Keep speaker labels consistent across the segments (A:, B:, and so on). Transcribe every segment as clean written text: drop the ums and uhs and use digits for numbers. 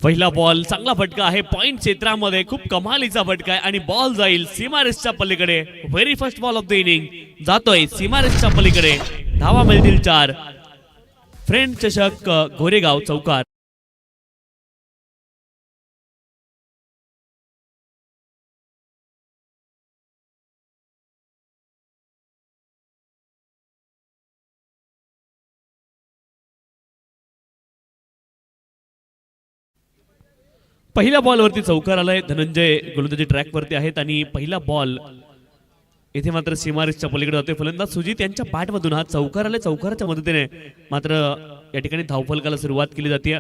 A: पहिला बॉल चांगला फटका आहे पॉइंट क्षेत्रामध्ये, खूप कमालीचा फटका आहे आणि बॉल जाईल सीमारेषच्या पलीकडे. Very first ball of the inning जातोय सीमारेषच्या पलीकडे. धावा मिळतील 4. फ्रेंड चषक गोरेगाव चौकार. पहिल्या बॉलवरती चौकार आलाय. धनंजय गोलंदाजी ट्रॅक वरती आहेत आणि पहिला बॉल इथे मात्र सीमारेषच्या पलीकडे जातोय. फलंदाज सुजित यांच्या बॅट मधून हा चौकार आलाय. चौकाराच्या मदतीने मात्र या ठिकाणी धावफलकाला सुरुवात केली जाते.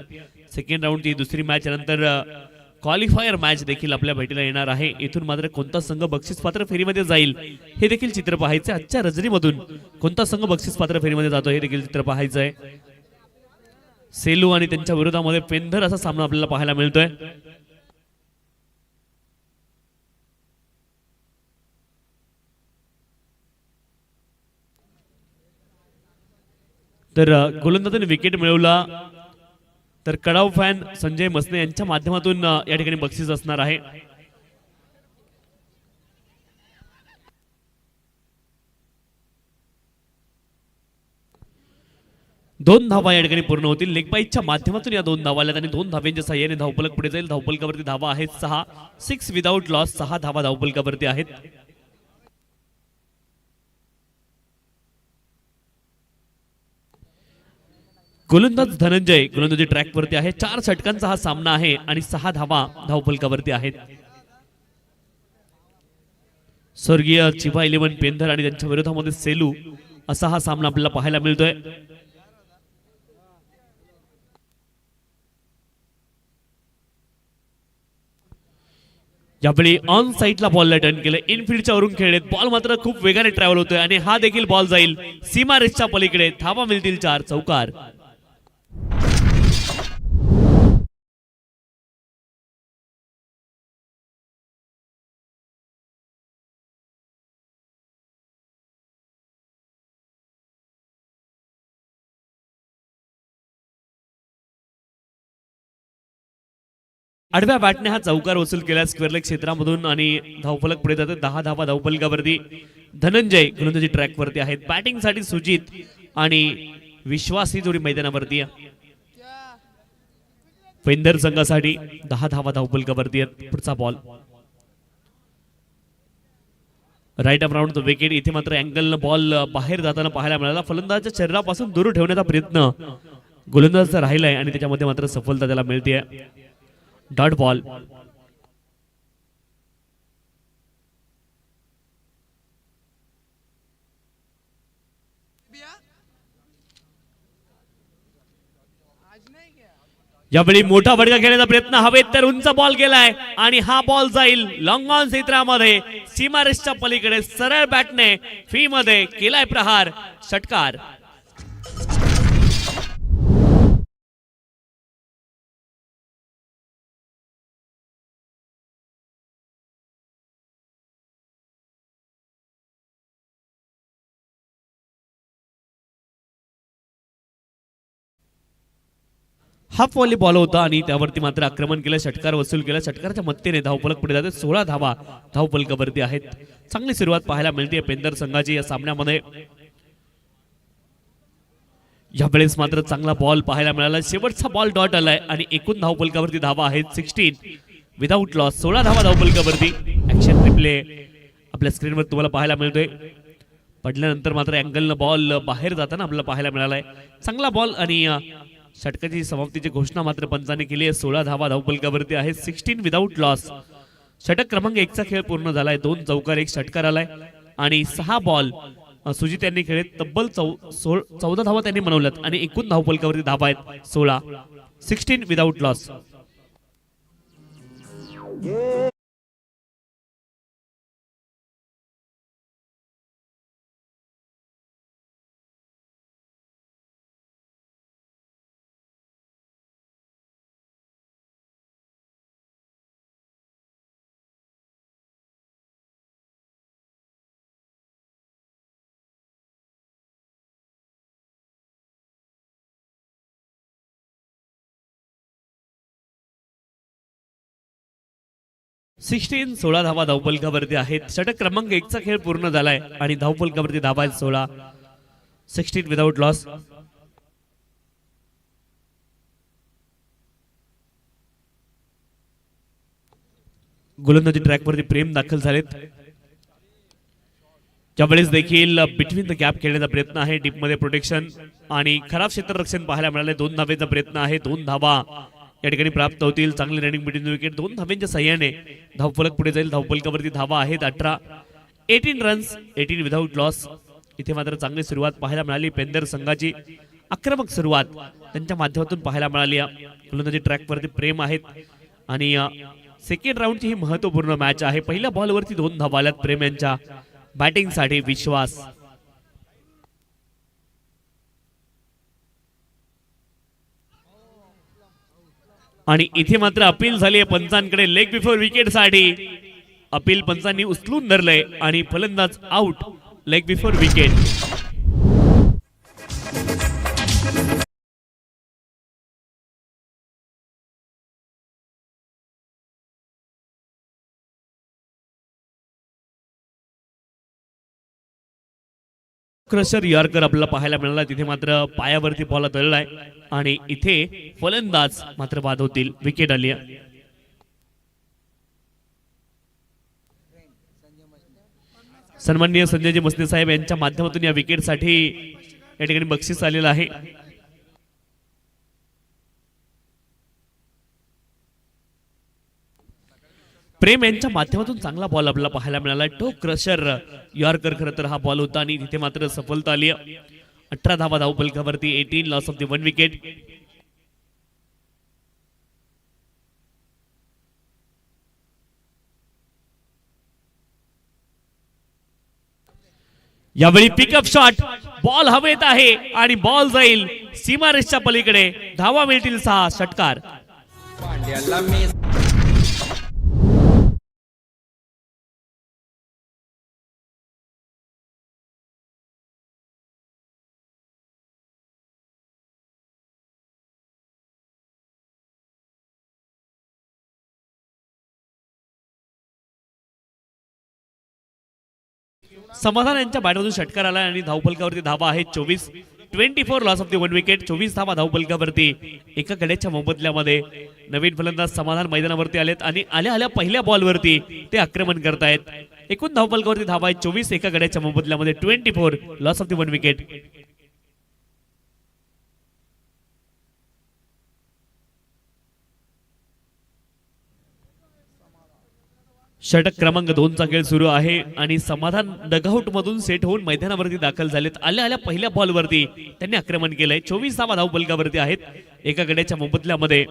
A: सेकंड राऊंडची दुसरी मॅच नंतर क्वालिफायर मॅच देखील आपल्या भेटीला येणार आहे. इथून मात्र कोणता संघ बक्षीस पात्र फेरीमध्ये जाईल हे देखील चित्र पाहायचं. आजच्या रजनीमधून कोणता संघ बक्षीस पात्र फेरीमध्ये जातो हे देखील चित्र पाहायचं आहे. सेलू आणि त्यांच्या विरोधामध्ये पेंधर असा सामना आपल्याला पाहायला मिळतोय. तर गोलंदाजाने विकेट मिळवला तर कडाव फॅन संजय मसने यांच्या माध्यमातून या ठिकाणी बक्षीस असणार आहे. दोन धावा या ठिकाणी पूर्ण होतील. लेग बाईच्या माध्यमातून या 2 धावा आल्यात आणि 2 धाव्यांच्या सहाय्याने धावफलक पुढे जाईल. धावफलकावरती धावा आहेत 6. 6 विदाउट लॉस. 6 धावा धावफलकावरती आहेत. गोलंदाज धनंजय गोलंदाजी ट्रॅक वरती आहे. 4 षटकांचा हा सामना आहे आणि 6 धावा धावफलकावरती आहेत. स्वर्गीय चिभा 11 पेंधर आणि त्यांच्या विरोधामध्ये सेलू असा हा सामना आपल्याला पाहायला मिळतोय. यावेळी ऑन साइडला बॉलला टर्न केलं. इनफिल्डच्या वरून खेळलेत. बॉल मात्र खूप वेगाने ट्रॅव्हल होतोय आणि हा देखील बॉल जाईल सीमारेषच्या पलीकडे. धावा मिळतील 4. चौकार. आडव्या बॅटने हा चौकार वसूल केला स्क्वेअर लेग क्षेत्रामधून आणि धावफलक पुढे जाते. 10 धावा धावफलकावरती. धनंजय गोलंदाजी ट्रॅक वरती आहेत. बॅटिंग साठी सुजित आणि विश्वास ही जोडी मैदानावरती. पेंधर संघासाठी 10 धावा धावफलकावरती आहेत. पुढचा ball right off round wicket. इथे मात्र अँगल बॉल बाहेर जाताना पाहायला मिळाला. फलंदाजाच्या शरीरापासून दूर ठेवण्याचा प्रयत्न गोलंदाजाचा राहिलाय आणि त्याच्यामध्ये मात्र सफलता त्याला मिळते. Dot ball. यावेळी मोठा फटका खेळण्याचा प्रयत्न हवेत तर उंच बॉल गेलाय आणि हा बॉल जाईल लॉंग ऑन क्षेत्रामध्ये सीमारेषच्या पलीकडे. सरळ बॅटने फी मध्ये केलाय प्रहार. षटकार. हाफ वॉली बॉल होता आणि त्यावरती मात्र आक्रमण केलं. षटकार वसूल केला. षटकाराच्या मदतीने धावफलक पुढे जाते. 16 धावा धावफलकावरती आहेत. चांगली सुरुवात पाहायला मिळते पेंधर संघाची या सामन्यामध्ये. यावेळेस मात्र चांगला बॉल पाहायला मिळाला. शेवटचा बॉल डॉट आलाय आणि एकूण धावफलकावरती धावा आहेत 16 विदाउट लॉस. 16 धावा धावफलकावरती. ऍक्शन रिप्ले आपल्या स्क्रीनवर तुम्हाला पाहायला मिळतोय. पडल्यानंतर मात्र अँगलनं बॉल बाहेर जाताना आपल्याला पाहायला मिळालाय. चांगला बॉल आणि षटकाची समाप्तीची घोषणा मात्र पंचाने केली आहे. 16 धावा धावफलकावरती आहेत. 16 विदाउट लॉस. षटक क्रमांक 1 चा खेळ पूर्ण झालाय. 2 चौकार 1 षटकार आलाय आणि 6 बॉल सुजित यांनी खेळले. तब्बल 14 धावा त्यांनी बनवल्यात आणि एकूण धावफलकावरती धावा आहेत 16. 16 विदाउट लॉस. 16 16 धावा धावफलकावरती आहेत. षटक क्रमांक 1 चा खेळ पूर्ण झालाय आणि धावफलकावरती धावा आहेत 16. 16 विदाउट लॉस. गोलंदाजी ट्रॅकवरती प्रेम दाखल झालेत. ज्यावेळेस देखील बिटवीन द गॅप खेळण्याचा प्रयत्न आहे. डीप मध्ये प्रोटेक्शन आणि खराब क्षेत्ररक्षण पाहायला मिळाले. 2 धावेचा प्रयत्न आहे. 2 धावा या ठिकाणी प्राप्त होतील. चांगली रनिंग बिटवीन द विकेट. 2 धाव्यांच्या सहाय्याने धावफलक पुढे जाईल. धावफलकावरती धावा आहेत 18. 18 रन्स. 18 without loss. इथे मात्र चांगली सुरुवात पाहायला मिळाली. पेंदर संघाची आक्रमक सुरुवात त्यांच्या माध्यमातून पाहायला मिळाली. गोलंदाजी ट्रॅकवरती प्रेम आहेत आणि सेकंड राऊंडची ही महत्वपूर्ण मॅच आहे. पहिल्या बॉलवरती 2 धावा आल्यात प्रेम यांच्या बॅटिंग साठी. विश्वास आणि इथे मात्र अपील झाली आहे पंचांकडे लेग बिफोर विकेट साठी. अपील पंचांनी उचलून धरलंय आणि फलंदाज out leg before wicket. Crusher yorker आपल्याला पाहायला मिळाला. तिथे मात्र पायावरती बॉल धरलाय आणि इथे फलंदाज मात्र बाद होतील. विकेट आली. सन्माननीय संजयजी मसने साहेब यांच्या माध्यमातून या विकेटसाठी या ठिकाणी बक्षीस आलेलं आहे. प्रेम यांच्या माध्यमातून चांगला बॉल आपल्याला पाहायला मिळाला. टो क्रशर यॉर्कर खरं तर हा बॉल होता आणि तिथे मात्र सफलता आली. 18 धावा धावफलकावरती. 18 लॉस ऑफ द 1 विकेट. यावेळी पिकअप शॉट. बॉल हवेत आहे आणि बॉल जाईल सीमारेषच्या पलीकडे. धावा मिळतील 6. षटकार. समाधान यांच्या बॅटमधून षटकार आला आणि धावफलकावरती धावा आहेत 24. 24 लॉस ऑफ द 1 विकेट. 24 धावा धावफलकावरती. एका गड्याच्या मोबदल्यामध्ये नवीन फलंदाज समाधान मैदानावरती आलेत आणि आल्या पहिल्या बॉलवरती ते आक्रमण करतायत. एकूण धावफलकावरती धावा आहेत 24. एका गड्याच्या मोबदल्यामध्ये 24 लॉस ऑफ द 1 विकेट. षटक क्रमांक 2 चा खेळ सुरू आहे आणि समाधान डगआउट मधून सेट होऊन मैदानावरती दाखल झालेत. आल्या पहिल्या बॉलवरती त्यांनी आक्रमण केलंय. 24 धावा धावफलकावरती आहेत एका गड्याच्या मोबदल्यामध्ये.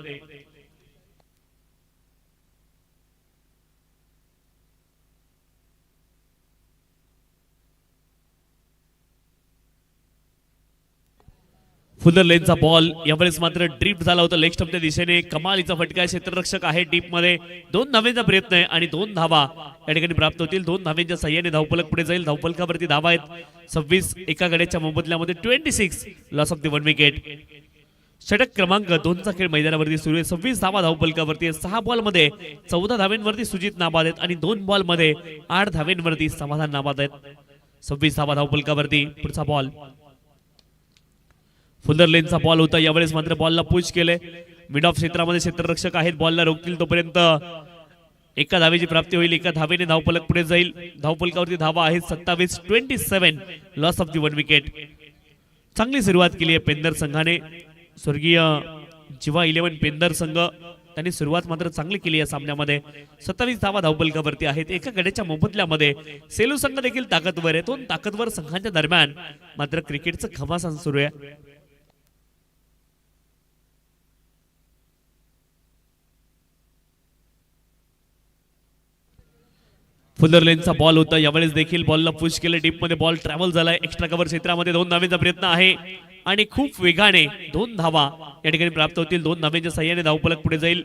A: फुलर लेनचा बॉल यावेळेस मात्र ड्रिफ्ट झाला होता लेग स्टंपच्या दिशेने. कमालीचा फटका. क्षेत्ररक्षक आहे डीप मध्ये. 2 धावेचा प्रयत्न आहे आणि 2 धावा या ठिकाणी प्राप्त होतील. 2 धावेच्या सहाय्याने धावफलक पुढे जाईल. धावफलकावरती धावा आहेत 26. एका गड्याच्या मोबदल्यामध्ये 26 लॉस ऑफ द 1 विकेट. षटक क्रमांक 2 चा खेळ मैदानावरती सुरू आहे. 26 धावा धावफलकावरती. 6 बॉल मध्ये 14 धावेंवरती सुजित नाबाद आहेत आणि 2 बॉल मध्ये 8 धावेंवरती समाधान नाबाद आहेत. 26 धावा धावफलकावरती. पुढचा बॉल फुलर लेनचा बॉल होता. यावेळेस मात्र बॉलला पुश केले. मिड ऑफ क्षेत्रामध्ये क्षेत्ररक्षक आहेत. बॉलला रोखतील तोपर्यंत एका धावेची प्राप्ती होईल. एका धावेने धावफलक पुढे जाईल. धावफलकावरती धावा आहेत 27. 27 लॉस ऑफ द 1 विकेट. चांगली सुरुवात केली आहे पेंदर संघाने. स्वर्गीय जिवा 11 पेंदर संघ त्यांनी सुरुवात मात्र चांगली केली या सामन्यामध्ये. 27 धावा धावफलकावरती आहेत एका गड्याच्या मोबदल्यामध्ये. सेलू संघ देखील ताकदवर आहे. 2 ताकदवर संघांच्या दरम्यान मात्र क्रिकेटचं घमासान सुरू आहे. फुलर लेनचा बॉल होता. यावेळेस देखील बॉलला पुश केले. डीप मध्ये बॉल ट्रॅव्हल झालाय. एक्स्ट्रा कव्हर क्षेत्रामध्ये 2 धावेचा प्रयत्न आहे आणि खूप वेगाने 2 धावा या ठिकाणी प्राप्त होतील. 2 धावेच्या सहाय्याने धावफलक पुढे जाईल.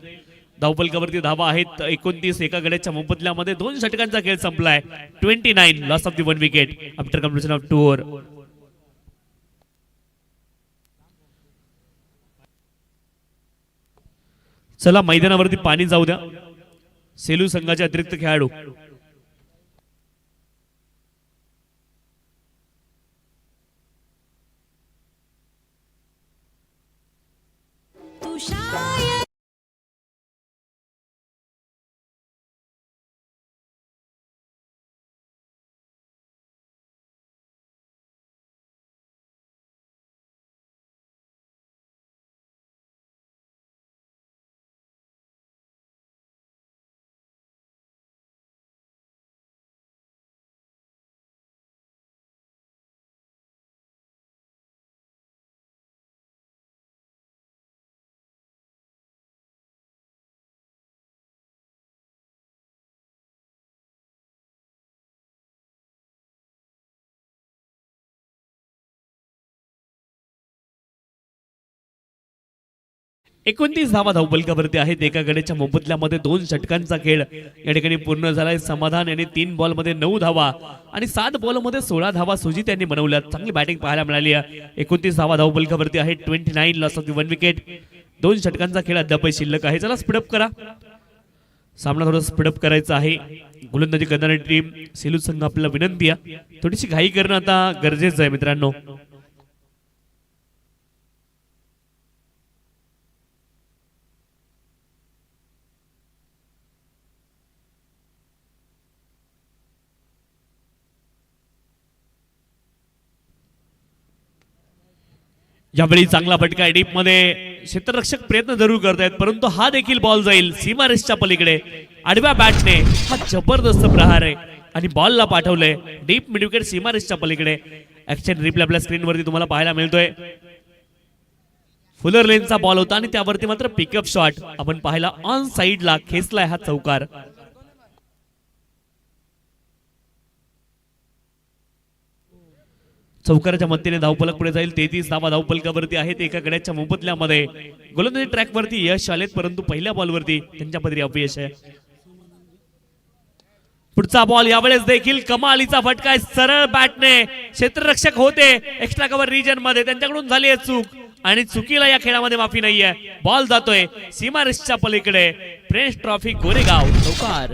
A: धावफलकावरती धावा आहेत 29. एका गड्याच्या मोबदल्यामध्ये 2 षटकांचा खेळ संपलाय. 29 loss of the 1 wicket after completion of 2 over. चला मैदानावरती पाणी जाऊ द्या. सेलू संघाचे अतिरिक्त खेळाडू. एकोणतीस धावा धावपलकावरती आहेत. एका गड्याच्या मोबदल्यामध्ये 2 षटकांचा खेळ या ठिकाणी पूर्ण झालाय. समाधान यांनी 3 बॉलमध्ये 9 धावा आणि 7 बॉलमध्ये 16 धावा सुजित यांनी बनवल्या. चांगली बॅटिंग पाहायला मिळाली आहे. 29 धावा धावपलकावरती आहेत. 29 लॉस ऑफ द 1 विकेट. 2 षटकांचा खेळ अद्याप शिल्लक आहे. चला स्पीडअप करा. सामना थोडा स्पीडअप करायचा आहे. गोलंदाजी करणारी टीम सेलू संघ आपल्याला विनंती आहे थोडीशी घाई करणं आता गरजेचं आहे मित्रांनो. यावेळी चांगला फटका डीप मध्ये क्षेत्ररक्षक प्रयत्न जरूर करतायत परंतु हा देखील बॉल जाईल सीमारेषच्या पलीकडे. आडव्या बॅटने हा जबरदस्त प्रहार आहे आणि बॉलला पाठवलंय डीप मिड विकेट सीमारेषच्या पलीकडे. ऍक्शन रिप्ले आपल्या स्क्रीनवरती तुम्हाला पाहायला मिळतोय. फुलर लेनचा बॉल होता आणि त्यावरती मात्र पिकअप शॉट आपण पाहिला ऑन साइडला खेचलाय हा चौकार. चौकाराच्या मदतीने धावफलक पुढे जाईल. 33 धावा धावफलकावरती आहेत. एका गड्याच्या मोबदल्यामध्ये गोलंदाजी ट्रॅक वरती यश आलेत परंतु पहिल्या बॉलवरती त्यांच्या पदरी अपयश आहे. पुढचा बॉल यावेळेस देखील कमालीचा फटका आहे. सरळ बॅटने क्षेत्ररक्षक होते एक्स्ट्रा कव्हर रिजन मध्ये त्यांच्याकडून झाली आहे चूक आणि चुकीला या खेळामध्ये माफी नाहीये. बॉल जातोय सीमारेषच्या पलीकडे. फ्रेंच ट्रॉफी गोरेगाव चौकार.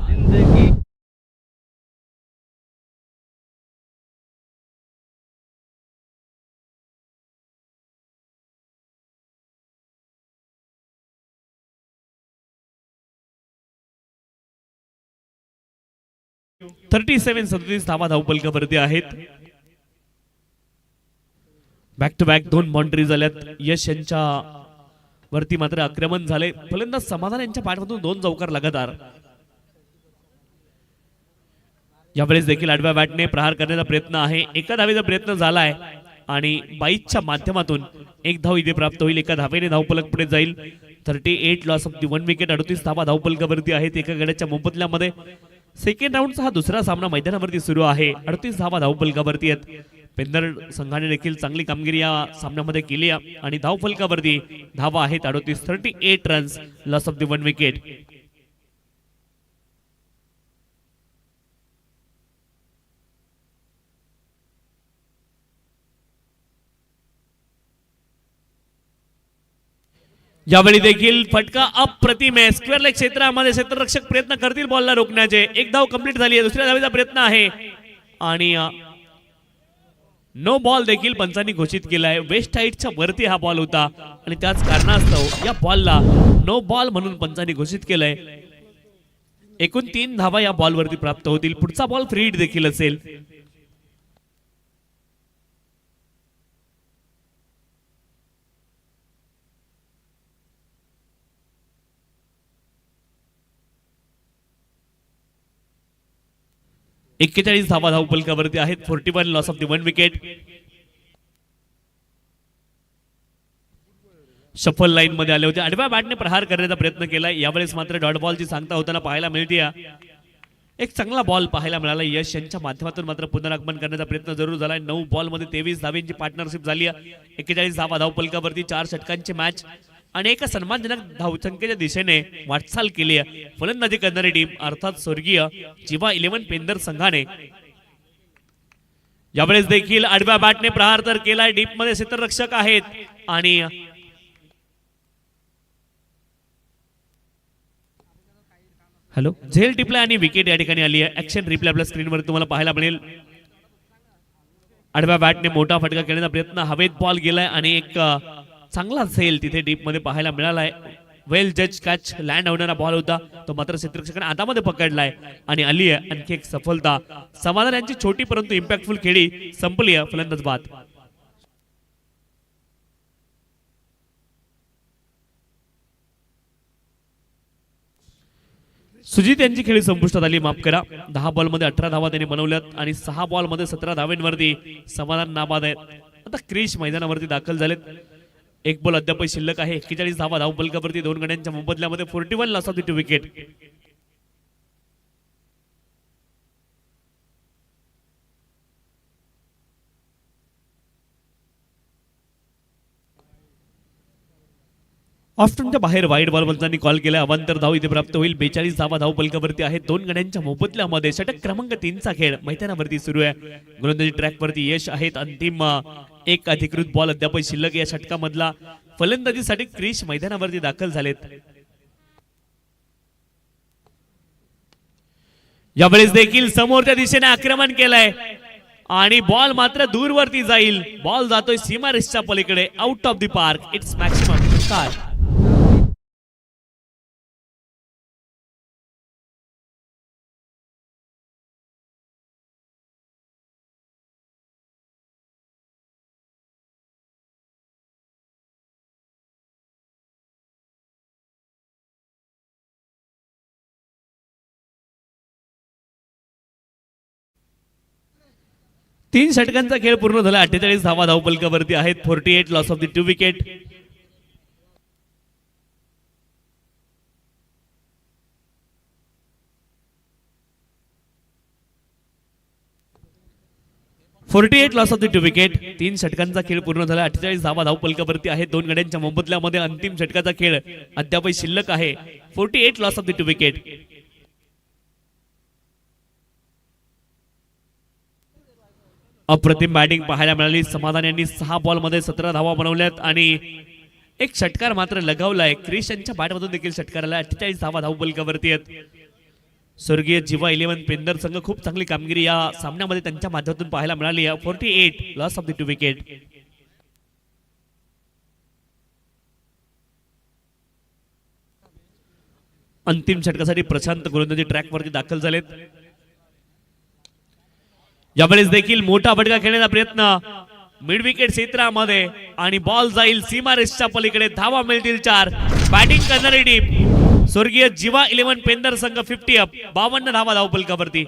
A: 37 धावा धावफलकावरती आहेत. बॅक टू बॅक 2 बाउंड्री झाल्यात. यश यांच्या वरती मात्र आक्रमण झाले. फलंदाज समाधान यांच्या बॅटमधून 2 चौकार लगातार. यावेळेस देखील आडव्या बॅटने प्रहार करण्याचा प्रयत्न आहे. एका धावेचा प्रयत्न झालाय आणि 22च्या माध्यमातून 1 धाव इथे प्राप्त होईल. एका धावेने धावफलक पुढे जाईल. 38 लॉस ऑफ द 1 विकेट. 38 धावा धावफलकावरती आहेत. एका गड्याच्या मोबदल्यामध्ये सेकंड राऊंडचा हा दुसरा सामना मैदानावरती सुरू आहे. 38 धावा धावफलकावरती आहेत. पेंदर संघाने देखील चांगली कामगिरी या सामन्यामध्ये केली आहे आणि धावफलकावरती धावा आहेत 38. 38 runs loss of the 1 wicket. यावेळी देखील फटका अप्रतिम आहे. स्क्वेअर लेग क्षेत्रामध्ये क्षेत्ररक्षक प्रयत्न करतील बॉलला रोखण्याचे. 1 धाव कंप्लीट झाली आहे. दुसऱ्या धावेचा प्रयत्न आहे आणि नो बॉल देखील पंचांनी घोषित केलाय. वेस्ट हाईटच्या वरती हा बॉल होता आणि त्याच कारणास्तव या बॉलला नो बॉल म्हणून पंचांनी घोषित केलंय. एकूण 3 धावा या बॉल वरती प्राप्त होतील. पुढचा बॉल फ्री हिट देखील असेल. एक्केचाळीस धावा धावफलकावरती आहेत. 41 loss of the 1 wicket. Shuffle line मध्ये आले होते. आडव्या बॅटने प्रहार करण्याचा प्रयत्न केला. यावेळेस मात्र डॉट बॉलची सांगता होताना पाहायला मिळते. एक चांगला बॉल पाहायला मिळाला. यश यांच्या माध्यमातून मात्र पुनरागमन करण्याचा प्रयत्न जरूर झालाय. 9 बॉल मध्ये 23 धावांची पार्टनरशिप झाली आहे. 41 धावा धावफलकावरती 4 षटकांची मॅच आणि एका सन्मानजनक धावसंख्येच्या दिशेने वाटचाल केली आहे. फलंदाजी करणारी टीम अर्थात स्वर्गीय जिवा 11 पेंदर संघाने यावेळेस देखील आडव्या बॅटने प्रहार तर केलाय. डीप मध्ये क्षेत्ररक्षक आहेत आणि हॅलो, झेल टिपलाय आणि विकेट या ठिकाणी आली आहे. ऍक्शन रिप्ले आपल्या स्क्रीनवर तुम्हाला पाहायला मिळेल. आडव्या बॅटने मोठा फटका खेळण्याचा प्रयत्न, हवेत बॉल गेलाय आणि एक चांगला झेल तिथे डीप मध्ये पाहायला मिळालाय. वेल जज कॅच लँड होणारा बॉल होता, तो मात्र क्षेत्ररक्षकाने हातामध्ये पकडलाय आणि आली आहे आणखी एक सफलता. समाधान यांची छोटी परंतु इम्पॅक्टफुल खेळी संपली आहे. फलंदाज बाद. सुजित यांची खेळी संपुष्टात आली, माफ करा. 10 बॉलमध्ये 18 धावा त्यांनी बनवल्यात आणि 6 बॉलमध्ये 17 धावांवरती समाधान नाबाद आहेत. आता क्रिश मैदानावरती दाखल झालेत. एक बॉल अद्याप शिल्लक आहे. 41 धावा धावफलकावरती 2 गड्यांच्या मोबदल्यामध्ये 41 लॉस ऑफ द 2 विकेट. ऑफ्टनच्या बाहेर वाईड बॉल बलतांनी कॉल केला. अवांतर धाव इथे प्राप्त होईल. 42 धावा धाव फलकावरती आहेत 2 गड्यांच्या मोबदल्यामध्ये. षटक क्रमांक 3 चा खेळ मैदानावरती सुरू आहे. गोलंदाजी ट्रॅकवरती यश आहेत. अंतिम एक अधिकृत बॉल अद्याप शिल्लक या षटकामधला. फलंदाजीसाठी क्रिश मैदानावरती दाखल झालेत. यावेळेस देखील समोरच्या दिशेने आक्रमण केलंय आणि बॉल मात्र दूरवरती जाईल. बॉल जातोय सीमारेषच्या पलीकडे, out of the park. It's maximum car. तीन षटकांचा खेळ पूर्ण झाला. 48 धावा धावफलकावरती आहेत. 48 loss of the 2 wicket. Loss of the 2 wicket. 3 षटकांचा खेळ पूर्ण झाला. 48 धावा धावफलकावरती आहेत 2 गड्यांच्या मोबदल्यामध्ये. अंतिम षटकाचा खेळ अद्याप शिल्लक आहे. 48 लॉस ऑफ द 2 विकेट. अप्रतिम बॅटिंग पाहायला मिळाली. समाधान यांनी 6 बॉलमध्ये 17 धावा बनवल्यात आणि एक षटकार मात्र लगावलाय. क्रिश यांच्या बॅटमधून देखील षटकार आला. 48 धावा धावफलकावरती आहेत. स्वर्गीय जिवा 11 पेंदर संघ खूप चांगली कामगिरी या सामन्यामध्ये त्यांच्या माध्यमातून पाहायला मिळाली. 48 लॉस ऑफ द 2 विकेट. अंतिम षटकासाठी प्रशांत गोलंदाजी ट्रॅकवरती दाखल झालेत. यावेळेस देखील मोठा फटका खेळण्याचा प्रयत्न मिड विकेट क्षेत्रामध्ये आणि बॉल जाईल सीमारेषच्या पलीकडे. धावा मिळतील 4. बॅटिंग करणारी टीम स्वर्गीय जिवा 11 पेंदर संघ 50 अप. 52 धावा धावफलकावरती.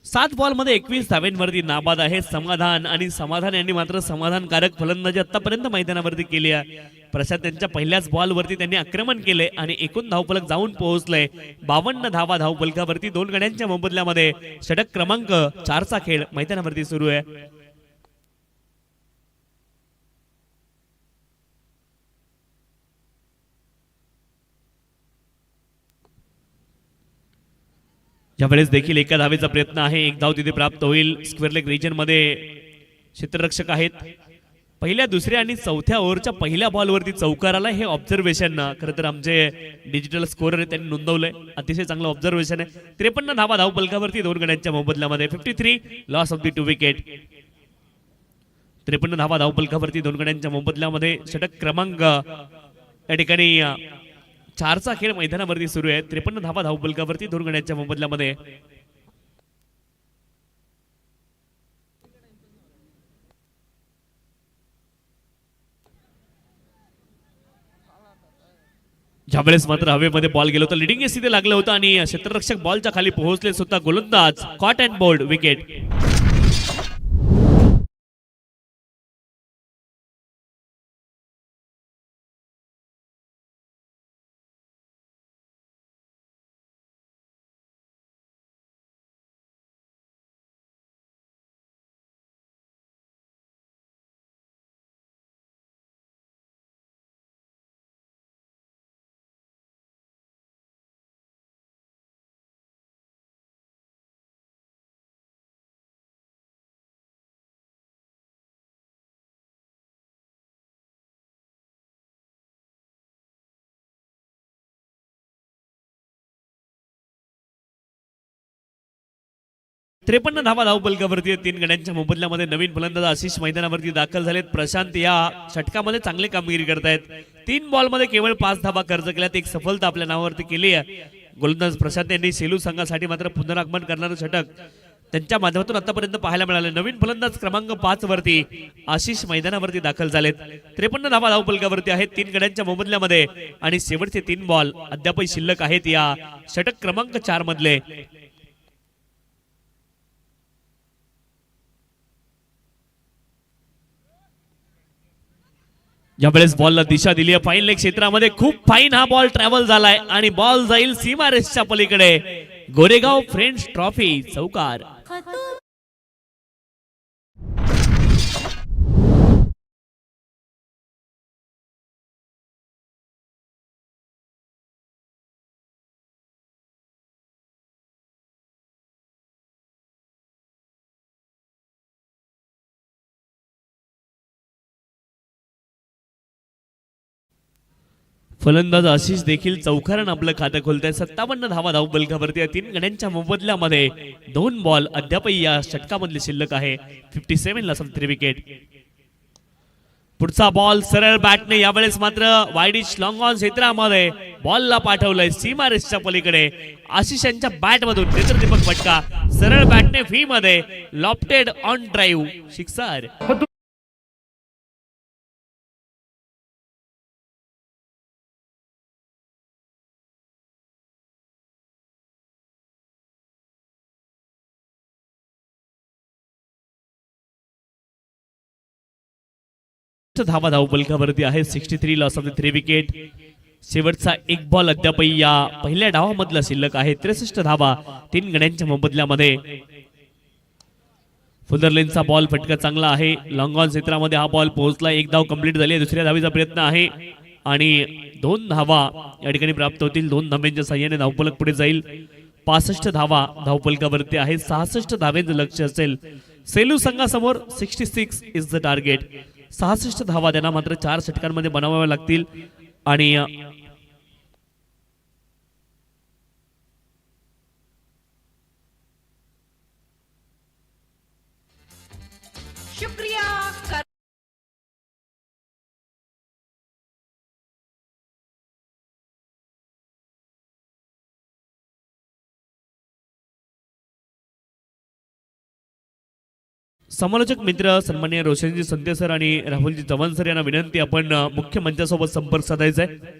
A: सात बॉल मध्ये 21 धावांवरती नाबाद आहे समाधान. आणि समाधान यांनी मात्र समाधानकारक फलंदाजी आतापर्यंत मैदानावरती केली आहे. प्रसाद त्यांच्या पहिल्याच बॉलवरती त्यांनी आक्रमण केले आणि एकूण धावफलक जाऊन पोहोचलंय 52 धावा धावफलकावरती. 2 गड्यांच्या मोबदल्यामध्ये. षटक क्रमांक 4 चा खेळ मैदानावरती सुरू आहे. यावेळेस देखील एका धावेचा प्रयत्न आहे. एक धाव तिथे प्राप्त होईल. स्क्वेअर लेग रिजन मध्ये क्षेत्ररक्षक आहेत. पहिल्या, दुसऱ्या आणि चौथ्या ओव्हरच्या पहिल्या बॉलवरती चौकार आला. हे ऑब्झर्वेशन खरं तर आमचे डिजिटल स्कोरर त्यांनी नोंदवलंय. अतिशय चांगलं ऑब्झर्वेशन आहे. 53 धावा धावफलकावरती 2 गड्यांच्या मोबदल्यामध्ये. 53 लॉस ऑफ द 2 विकेट. 53 धावा धावफलकावरती 2 गड्यांच्या मोबदल्यामध्ये. षटक क्रमांक या ठिकाणी 4 चा खेळ मैदानावरती सुरू आहे. 53 धावा धावफलकावरती 2 गड्यांच्या मोबदल्यामध्ये. ज्यावेळेस मात्र हवेमध्ये बॉल गेलो होता, लिडिंग एस तिथे लागलं होतं आणि क्षेत्ररक्षक बॉलच्या खाली पोहोचले सुद्धा. गोलंदाज कॉट अँड बोल्ड विकेट. 53 धावा धावपलकावरती आहेत. 3 गड्यांच्या मोबदल्यामध्ये नवीन फलंदाज आशिष मैदानावरती दाखल झालेत. प्रशांत या षटकामध्ये चांगली कामगिरी करतायत. 3 बॉलमध्ये केवळ 5 धावा खर्च केल्यात. एक सफलता आपल्या नावावरती केली आहे. गोलंदाज प्रशांत यांनी सेलू संघासाठी मात्र पुनरागमन करणारं षटक त्यांच्या माध्यमातून आतापर्यंत पाहायला मिळाले. नवीन फलंदाज क्रमांक 5 वरती आशिष मैदानावरती दाखल झालेत. 53 धावा धावपलकावरती आहेत 3 गड्यांच्या मोबदल्यामध्ये आणि शेवटचे 3 बॉल अद्यापही शिल्लक आहेत या षटक क्रमांक 4 मधले. यावेळेस बॉलला दिशा दिली आहे फाईन लेग क्षेत्रामध्ये. खूप फाईन हा बॉल ट्रॅव्हल झालाय आणि बॉल जाईल सीमा रेषच्या पलीकडे. गोरेगाव फ्रेंड्स ट्रॉफी चौकार. फलंदाज आशिष देखील चौकारानं आपलं खातं खोलतंय. 57 धावा धावपलकावरती 3 गड्यांच्या मोबदल्यामध्ये 2 बॉल अद्यापही या षटकामधले शिल्लक आहे. 57 ला 3 विकेट. पुढचा बॉल सरळ बॅटने यावेळेस मात्र वाईडिश लॉंग ऑन क्षेत्रामध्ये बॉलला पाठवलंय सीमा रेषच्या पलीकडे. आशिष यांच्या बॅट मधून नेत्रदीपक फटका सरळ बॅटने फी मध्ये लॉफ्टेड ऑन ड्राईव्ह सिक्सर. धावा धावपलकावरती आहे. 63 लॉस ऑफ द 3 विकेट. शेवटचा 1 बॉल अद्यापही या पहिल्या डावामधला शिल्लक आहे. 63 धावा 3 गड्यांच्या मोबदल्यामध्ये. फुलरलेनचा बॉल फटका चांगला आहे. लॉंग ऑन क्षेत्रामध्ये हा बॉल पोहोचला. 1 धाव कंप्लीट झाली. दुसऱ्या धावीचा प्रयत्न आहे आणि 2 धावा या ठिकाणी प्राप्त होतील. 2 धाव्यांच्या साह्याने धावपलक पुढे जाईल. 65 धावा धावपलकावरती आहे. 66 धाव्यांचं लक्ष असेल सेलू संघासमोर. 66 is the target. 66 धावा त्यांना मात्र 4 षटकांमध्ये बनवाव्या लागतील आणि समालोचक मित्र सन्माननीय रोशनजी संते सर आणि राहुलजी चव्हाण सर यांना विनंती, आपण मुख्य मंचासोबत संपर्क साधायचा आहे.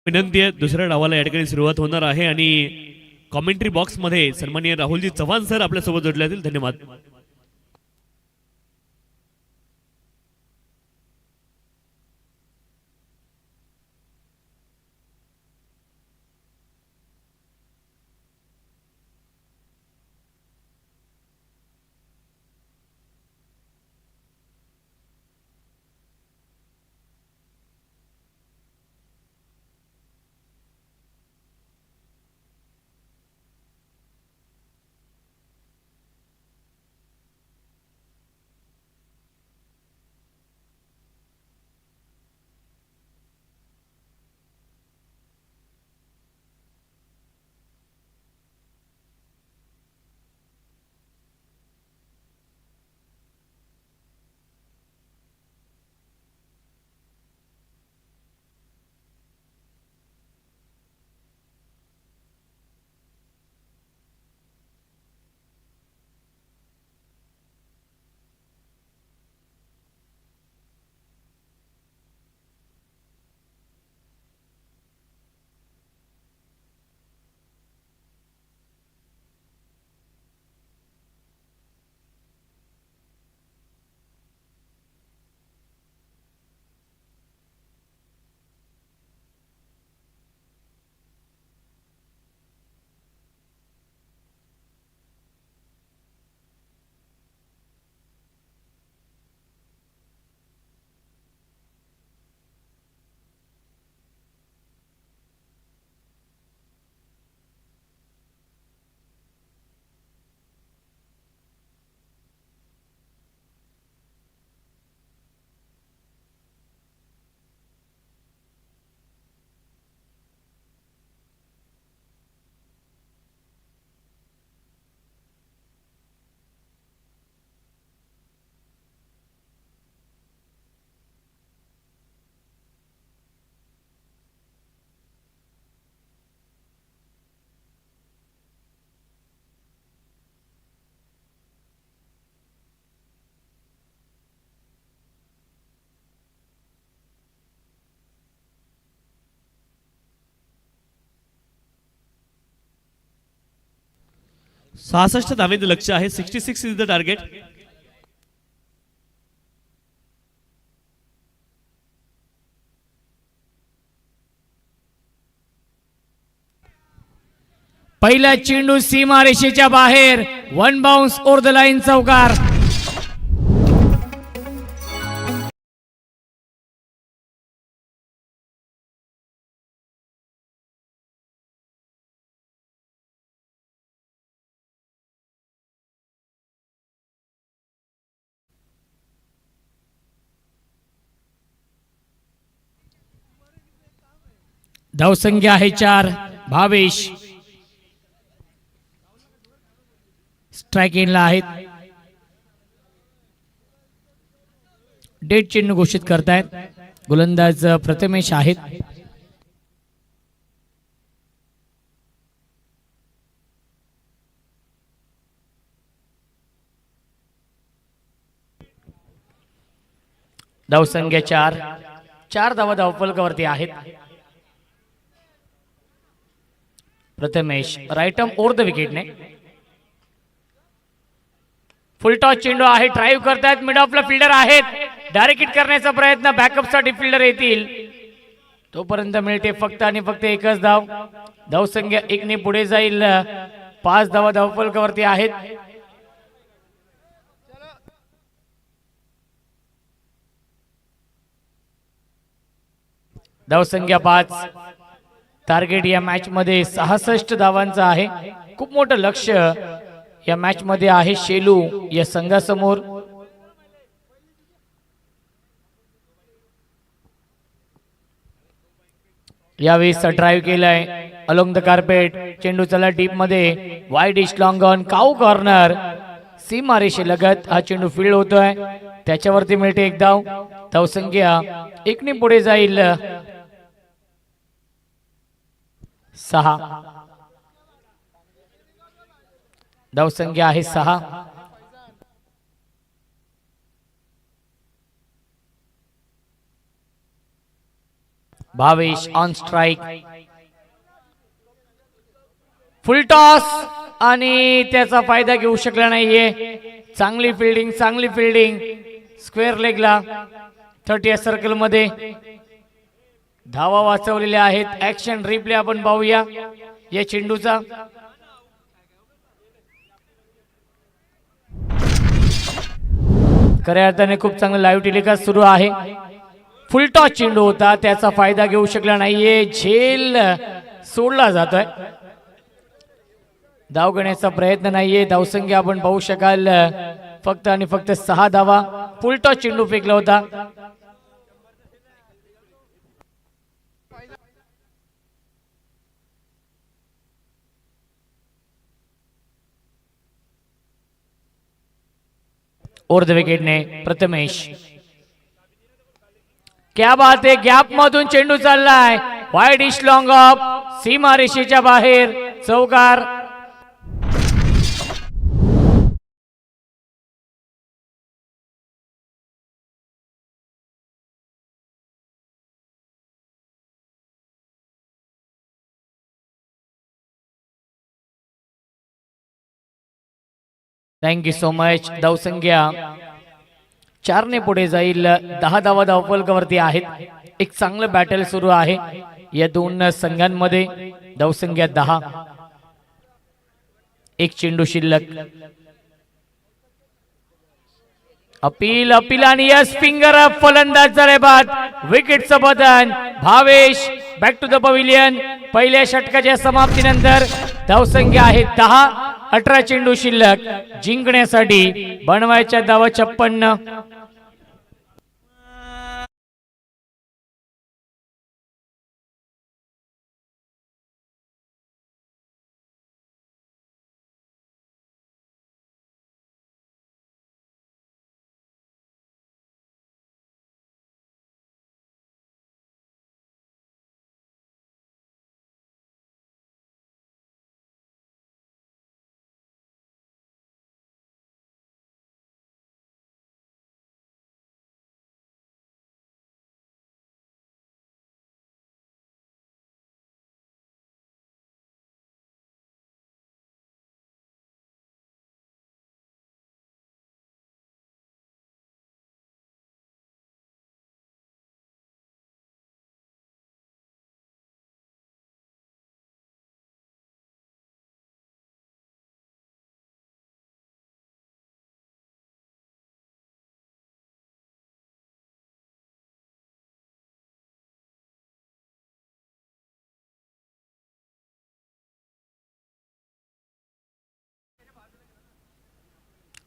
A: विनंती आहे, दुसऱ्या डावाला या ठिकाणी सुरुवात होणार आहे आणि कॉमेंट्री बॉक्स मध्ये सन्माननीय राहुलजी चव्हाण सर आपल्या सोबत जोडले असतील. धन्यवाद. 66 धावेचं लक्ष आहे. 66 इज द टार्गेट.
B: पहिला चेंडू सीमारेषेच्या बाहेर, one bounce over the line, चौकार. धावसंख्या आहे 4. भावेश स्ट्राइक इनला आहेत. डेट चेंडू घोषित करतायत. गोलंदाज प्रथमेश आहेत. धावसंख्या 4. 4 धावा धावफलकावरती आहेत. Prathamesh right arm over the विकेटने. फुल टॉस चेंडू आहे. ड्राईव्ह करतायत. मिड ऑफला फिल्डर आहेत. डायरेक्ट हिट करण्याचा प्रयत्न. बॅकअप साठी फिल्डर येतील. तोपर्यंत मिळते फक्त आणि फक्त एकच धाव. धावसंख्या 1 ने पुढे जाईल. 5 धावा धावफलकावरती आहेत. धावसंख्या 5. टार्गेट या मॅच मध्ये 66 धावांचा आहे. खूप मोठं लक्ष या मॅच मध्ये आहे शेलू या संघासमोर. यावेळी ड्राइव्ह केलाय अलोंग द कार्पेट. चेंडू चला डीप मध्ये. वाईड इश लॉंग ऑन काऊ कॉर्नर. सीमारेषे लगत हा चेंडू फील्ड होतोय. त्याच्यावरती मिळते एक धाव. धावसंख्या 1 ने पुढे जाईल. 6. धावसंख्या आहे 6. Bhavesh on strike. Full toss आणि त्याचा फायदा घेऊ शकला नाहीये. चांगली फिल्डिंग स्क्वेअर लेगला 30 सर्कल मध्ये धावा वाचवलेल्या आहेत. ऍक्शन रिप्ले आपण पाहूया या चेंडूचा. खऱ्या अर्थाने खूप चांगलं लाईव्ह टेलिकास्ट सुरू आहे. फुल टॉस चेंडू होता. त्याचा फायदा घेऊ शकला नाहीये. झेल सोडला जातोय. धाव घेण्याचा प्रयत्न नाहीये. धावसंख्या आपण पाहू शकाल फक्त आणि फक्त 6 धावा. फुल टॉस चेंडू फेकला होता. ओव्हर द विकेटने प्रथमेश. क्या बात आहे. गॅप मधून चेंडू चाललाय. वाईड इश लॉंग ऑफ. सीमारेषेच्या बाहेर, चौकार. Thank you so much. धावसंख्या 4 ने पुढे जाईल. 10 धावा धावफलकावरती आहेत. एक चांगलं बॅटल सुरू आहे या दोन संघांमध्ये. धावसंख्या 10. एक चेंडू शिल्लक. अपील आणि यस फिंगर अप. फलंदाज झाले बाद. विकेटचं बदन. Bhavesh back to the pavilion. पहिल्या षटकाच्या समाप्तीनंतर धावसंख्या आहे 10. 18 चेंडू शिल्लक. जिंकण्यासाठी बनवायच्या धावा 56.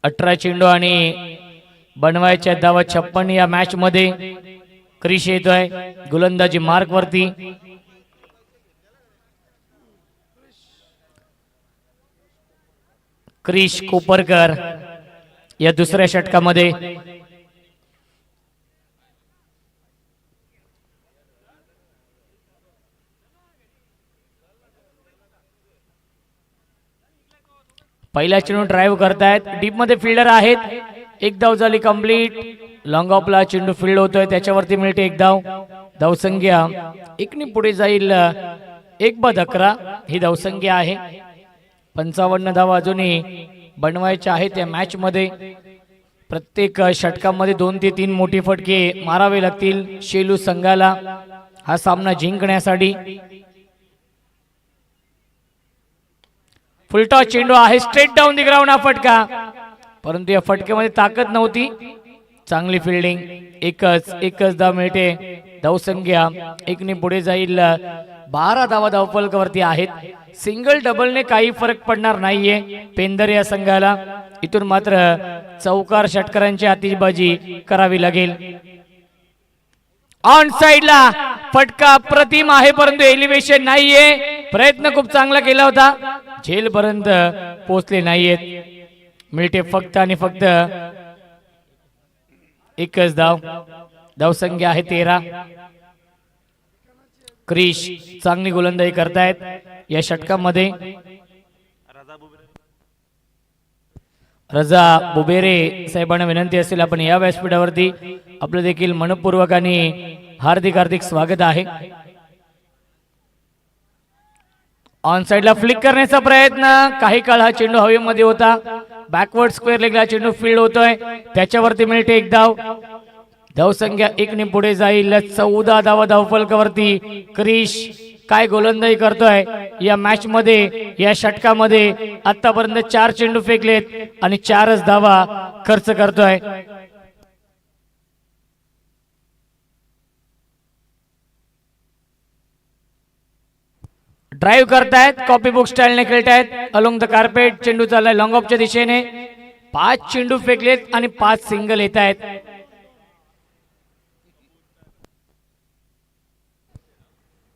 B: 18 चेंडू आणि बनवायच्या धावा 56 या मॅच मध्ये क्रिश येतोय गोलंदाजी मार्क वरती. क्रिश कोपरकर या दुसऱ्या षटकामध्ये पहिला चेंडू ड्राईव्ह करतायत. डीप मध्ये फिल्डर आहेत. एक धाव झाली कंप्लीट. लॉंग ऑफला चेंडू फील्ड होतोय त्याच्यावरती मिळते एक धाव. धावसंख्या एकने पुढे जाईल 1/11 ही धावसंख्या आहे. 55 धावा अजूनही बनवायच्या आहेत या मॅच मध्ये. प्रत्येक षटकामध्ये 2 ते 3 मोठे फटके मारावे लागतील शेलू संघाला हा सामना जिंकण्यासाठी. फुलटॉस चेंडू आहे. स्ट्रेट डाऊन दी ग्राउंड हा फटका, परंतु या फटक्यामध्ये ताकद नव्हती. चांगली फिल्डिंग. एकच धाव मिळते. धावसंख्या एकने पुढे जाईल. 12 धावा धावफलकावरती आहेत. सिंगल डबलने काही फरक पडणार नाहीये पेंदर या संघाला. इथून मात्र चौकार षटकारांची आतिषबाजी करावी लागेल. ऑन साइडला फटका प्रतिम आहे, परंतु एलिव्हेशन नाहीये. प्रयत्न खूप चांगला केला होता, झेल पर्यंत पोहोचले नाहीयेत. मिळते फक्त आणि फक्त एकच धाव. धावसंख्या आहे 13. क्रिश चांगली गोलंदाजी करतायत या षटकामध्ये. रजा बुबेरे साहेबांना विनंती असेल आपण या व्यासपीठावरती आपलं देखील मनपूर्वक आणि हार्दिक स्वागत आहे. ऑन साइडला फ्लिक करण्याचा प्रयत्न. काही काळ हा चेंडू हवेमध्ये होता. बॅकवर्ड स्क्वेअर लेगला चेंडू फील्ड होतोय त्याच्यावरती मिळते एक धाव. धावसंख्या एकने पुढे जाईल. 14 धावा धावफलकावरती. क्रिश काय गोलंदाजी करतोय या मॅच मध्ये. या षटकामध्ये आतापर्यंत 4 चेंडू फेकलेत आणि 4च धावा खर्च करतोय. ड्राईव्ह करतायत. कॉपी बुक स्टाईलने खेळतायत. अलोंग द कार्पेट चेंडू चाललाय लॉंग ऑफच्या दिशेने. 5 चेंडू फेकलेत आणि 5 सिंगल येत आहेत.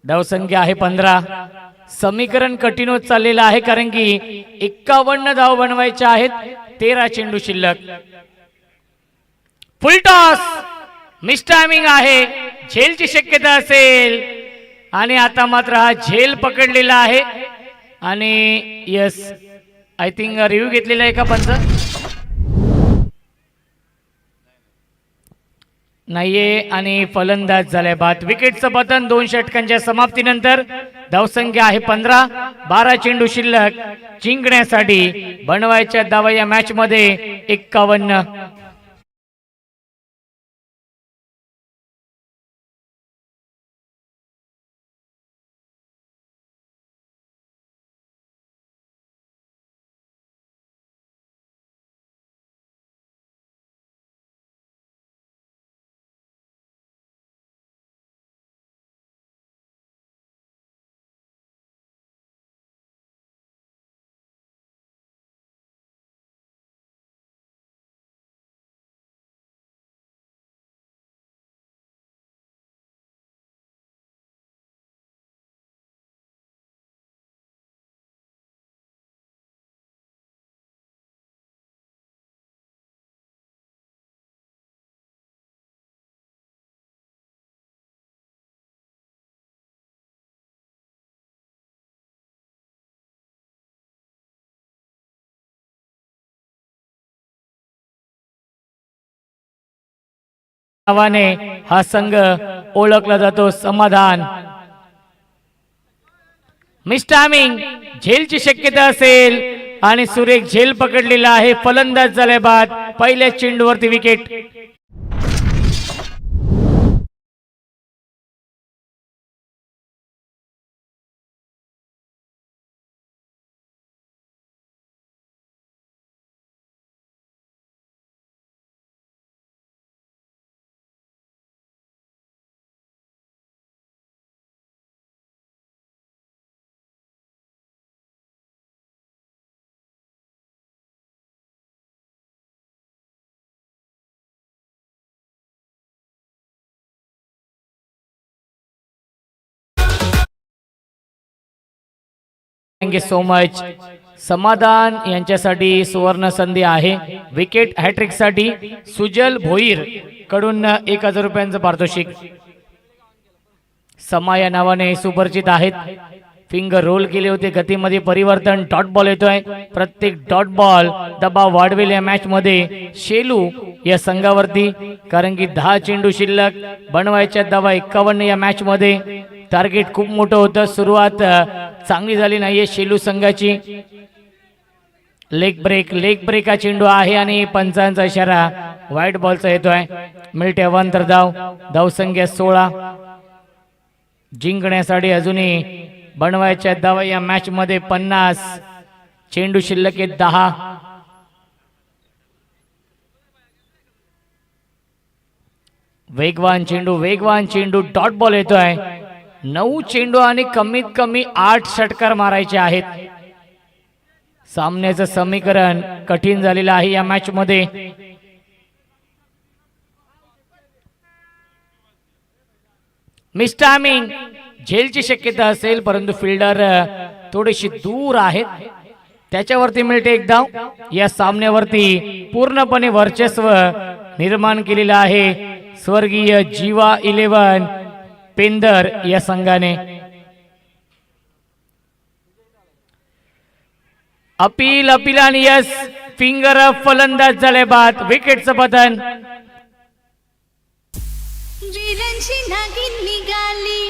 B: धावसंख्या आहे 15. समीकरण कठीण होत चाललेलं आहे कारण की 51 धाव बनवायच्या आहेत. 13 चेंडू शिल्लक. फुल टॉस. मिस टायमिंग आहे. झेलची शक्यता असेल आणि आता मात्र हा झेल पकडलेला आहे आणि यस आय थिंक रिव्ह्यू घेतलेला आहे का पंच नाहीये आणि फलंदाज झालाय बाद. विकेटचं पतन 2 षटकांच्या समाप्तीनंतर. धावसंख्या आहे 15. 12 चेंडू शिल्लक. जिंकण्यासाठी बनवायच्या धावा या मॅच मध्ये 51. नावाने हा संघ ओळखला जातो. समाधान. Miss timing. झेलची शक्यता असेल आणि सुरेख झेल पकडलेला आहे. फलंदाज झाले बाद. पहिल्या चेंडूवरती विकेट. Thank you so much. समाधान यांच्यासाठी सुवर्ण संधी आहे. विकेट हॅट्रिक साठी सुजल भोईर कडून 1000 रुपयांचं पारितोषिक. समा या नावाने सुपरिचित आहेत. फिंगर रोल केले होते. गतीमध्ये परिवर्तन. डॉट बॉल येतोय. प्रत्येक डॉट बॉल दबाव वाढवेल या मॅच मध्ये शेलू या संघावरती, कारण की 10 चेंडू शिल्लक. बनवायच्या धावा 51 या मॅच मध्ये. टार्गेट खूप मोठं होतं. सुरुवात चांगली झाली नाहीये शेलू संघाची. लेग ब्रेक हा चेंडू आहे आणि पंचांचा इशारा व्हाईट बॉलचा येतोय. मिळते अवांतर धाव. धावसंख्या 16. जिंकण्यासाठी अजूनही बनवायच्या धावा या मॅच मध्ये 50. चेंडू शिल्लक आहे 10. वेगवान चेंडू डॉट बॉल येतोय. 9 चेंडू आणि कमीत कमी 8 षटकार मारायचे आहेत. सामन्याचं समीकरण कठीण झालेलं आहे या मॅच मध्ये. मिस टायमिंग झेलची शक्यता असेल, परंतु फिल्डर थोडीशी दूर आहेत. त्याच्यावरती मिळते एक धाव. या सामन्यावरती पूर्णपणे वर्चस्व निर्माण केलेलं आहे स्वर्गीय जीवा 11 पेंदर या संघाने. अपील आणि यस फिंगर फलंदाज झाले बाद. विकेटचं पतन.
C: वीरांची नागिन निघाली.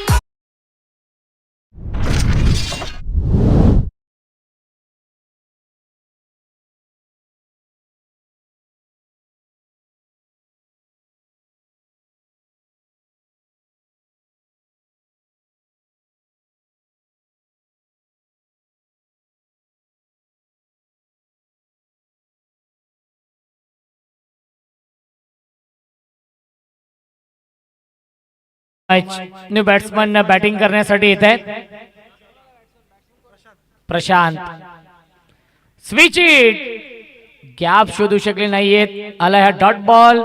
B: न्यू बॅट्समन बॅटिंग करण्यासाठी येत आहेत. Prashant switch it. गॅप शोधू शकले नाहीयेत. आला हा डॉट बॉल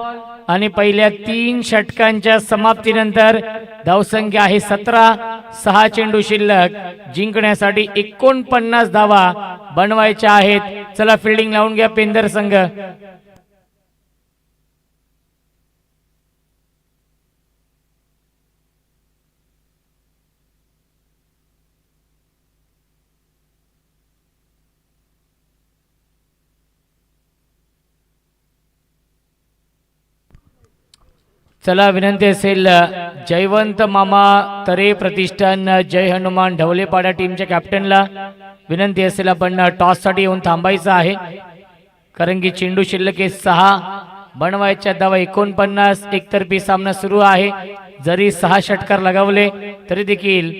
B: आणि पहिल्या 3 षटकांच्या समाप्तीनंतर धावसंख्या आहे 17. 6 चेंडू शिल्लक. जिंकण्यासाठी 49 धावा बनवायच्या आहेत. चला फिल्डिंग लावून घ्या पेंदर संघ. चला विनंती असेल जयवंत मामा तरे प्रतिष्ठान जय हनुमान ढवलेपाडा टीमच्या कॅप्टनला विनंती असेल आपण टॉस साठी येऊन थांबायचं आहे, कारण की चेंडू शिल्लक 6. बनवायच्या धावा 49. एकतर्फी सामना सुरू आहे. जरी 6 षटकार लगावले तरी देखील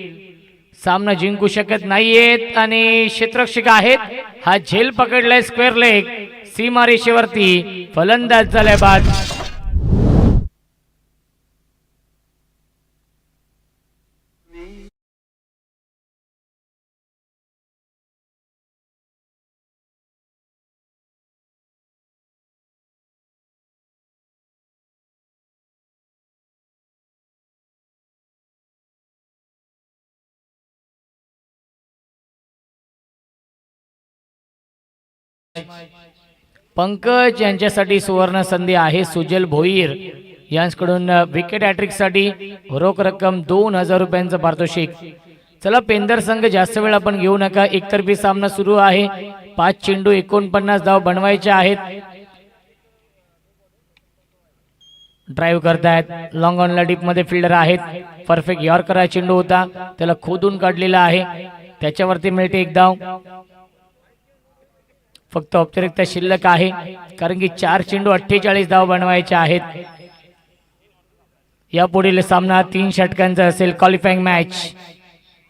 B: सामना जिंकू शकत नाहीयेत आणि क्षेत्ररक्षक आहेत. हा झेल पकडलाय स्क्वेअर लेग. सीमा रेषेवरती फलंदाज झालाय बाद. पंकज यांच्यासाठी सुवर्ण संधी आहे. सुजल भोईर यांच्याकडून विकेट हॅट्रिक साठी रोख रक्कम 2000 रुपयांचं पारितोषिक. चला पेंदर संघ जास्त वेळ आपण घेऊ नका. एकतर्फी सामना सुरू आहे. 5 चेंडू 49 धाव बनवायचे आहेत. ड्राईव्ह करतायत. लॉंग ऑनला डीप मध्ये फिल्डर आहेत. परफेक्ट यॉर्कर हा चेंडू होता, त्याला खोदून काढलेला आहे. त्याच्यावरती मिळते एक धाव. फक्त औपचारिकता शिल्लक आहे, कारण की 4 चेंडू 48 धाव बनवायचे आहेत. या पुढील सामना 3 षटकांचा असेल. Qualifying match.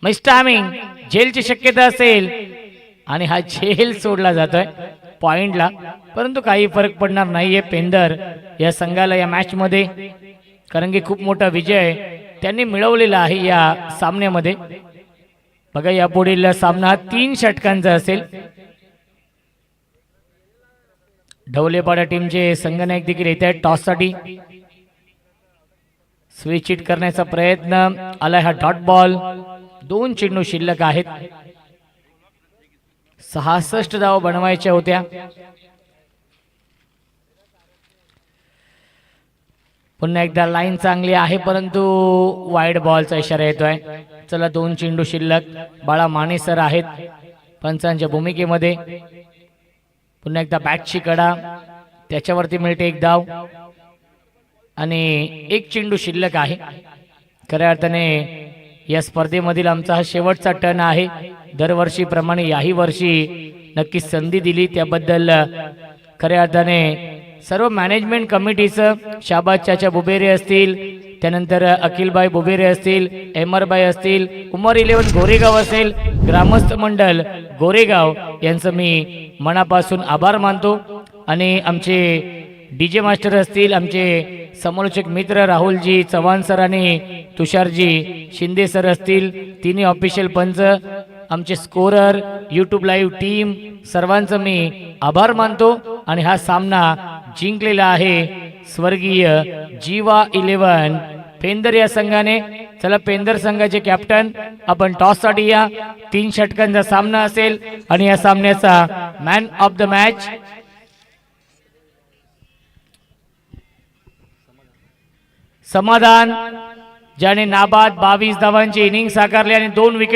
B: मिस टायमिंग झेलची शक्यता असेल आणि हा झेल सोडला जातोय पॉइंटला, परंतु काही फरक पडणार नाहीये पेंदर या संघाला या मॅच मध्ये, कारण की खूप मोठा विजय त्यांनी मिळवलेला आहे या सामन्यामध्ये. बघा या पुढील सामना 3 षटकांचा असेल. ढवलेपाडा टीमचे संघनायक देखील येत आहेत टॉस साठी. स्विच हिट करण्याचा प्रयत्न. आलाय हा डॉट बॉल. 2 चेंडू शिल्लक आहेत. 66 धावा बनवायच्या होत्या. पुन्हा एकदा लाईन चांगली आहे परंतु वाईड बॉलचा इशारा येतोय. चला 2 चेंडू शिल्लक. बाळा माने सर आहेत पंचांच्या भूमिकेमध्ये. पुन्हा एकदा बॅटची कडा, त्याच्यावरती मिळते 1 धाव आणि 1 चेंडू शिल्लक आहे. खऱ्या अर्थाने या स्पर्धेमधील आमचा हा शेवटचा टर्न आहे. दरवर्षीप्रमाणे याही वर्षी नक्कीच संधी दिली त्याबद्दल खऱ्या अर्थाने सर्व मॅनेजमेंट कमिटीचं, शाबाज चाचा बुबेरे असतील, त्यानंतर अखिलबाई बुबेरे असतील, एमरबाई असतील, उमर 11 गोरेगाव असेल, ग्रामस्थ मंडळ गोरेगाव यांचं मी मनापासून आभार मानतो. आणि आमचे डीजे मास्टर असतील, आमचे समालोचक मित्र राहुलजी चव्हाण सर आणि तुषारजी शिंदे सर असतील, तिन्ही ऑफिशियल पंच, आमचे स्कोरर, यूट्यूब लाईव्ह टीम, सर्वांचं मी आभार मानतो. आणि हा सामना जिंकलेला आहे स्वर्गीय जीवा 11 पेंदर या संघाने. चला पेंदर संघाचे कॅप्टन आपण टॉस साठी या. 3 षटकांचा सामना असेल आणि या सामन्याचा मॅन ऑफ द मॅच समाधान, ज्याने नाबाद 22 धावांची इनिंग साकारली आणि 2 विकेट